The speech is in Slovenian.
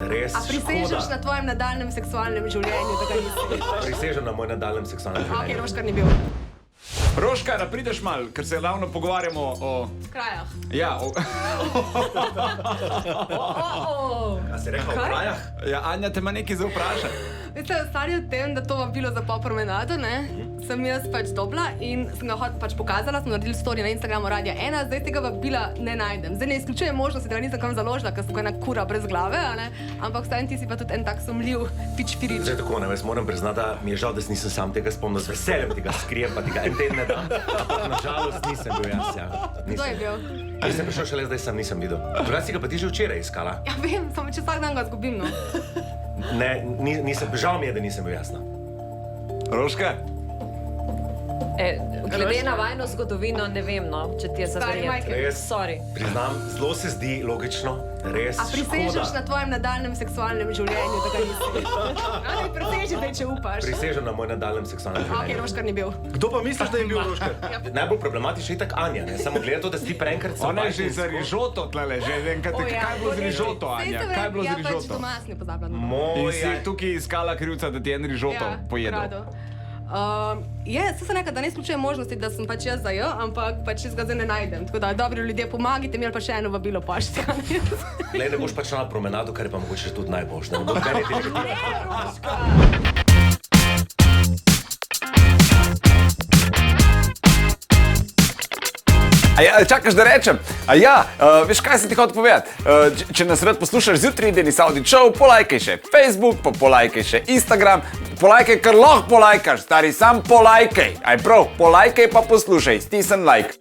res. A prisežeš na tvojem nadaljnem seksualnem življenju, da ga nisi? Prisežem na moj nadaljnem seksualnem Ok, življenju. Roškar ni bil. Roška, da prideš mal, ker se ravno pogovarjamo o... Krajah. Ja, A si rekel v krajah? ja, Anja te ima nekaj za vprašati. Veste, stvar je v tem, da to vabilo za popromenado, sem jaz pač dobila in sem ga pač pokazala, sem naredila story na Instagramu Radia 1, zdaj tega vabila ne najdem. Zdaj ne izključujem možnosti, da ga nisem kam založila, ker sem kot ena kura brez glave, ampak vstajam ti si pa tudi en tak sumljiv pič pirič. Zdaj tako, jaz moram priznati, da mi je žal, da nisem sam tega spomnil, z veseljem ti ga skrijem, pa ti ga en teden ne dam. Ampak nažalost nisem bil jaz, ja. Kdo je bil? Ali sem prišel šele zdaj, sem nisem videl. Drugače si ga pa ti že včeraj iskala. Ja vem, samo če vsak dan ga zgubim, no. Ne, nisem, žal mi je, da nisem bil jasna. Roška? Glede na vajno zgodovino, ne vem, no, če ti je za Stari verjeti. Michael. Res, Sorry. priznam, zelo se zdi logično, res A prisežeš škoda. na tvojem nadaljnem seksualnem življenju, da ga nisi? Ali priseži, zdaj, če upaš? Prisežem na moj nadaljnem seksualnem Ok, življenju. Roškar ni bil. Kdo pa misliš, da je bil Roškar? Najbolj problematično je itak Anja, ne? Samo gleda to, da si ti prenkrat Ona je že za rižoto tlele, že enkrat, kaj je bilo z rižoto, Anja? Kaj je bilo z Ja, pač rižoto? Tomas ne pozabljam. In si Moja... tukaj iskala krivca, da ti je en rižoto pojedel. Se sem rekla, da ne izključujem možnosti, da sem pač jaz za jo, ampak pač jaz ga zdaj ne najdem. Tako da, dobri ljudje, pomagajte mi ali pa še eno vabilo pošti. Glej, ne boš pač na promenado, kar je pa mogoče tudi najboljše. A ja, čakaš, da rečem? A ja, veš, kaj sem ti hotel povedati? Če nas rad poslušaš zjutraj, Deni Saudi Show, polajkaj še Facebook, pa polajkaj še Instagram, polajkaj, kar lahko polajkaš, stari, sam polajkaj. Aj prav, polajkaj pa poslušaj, stisni like.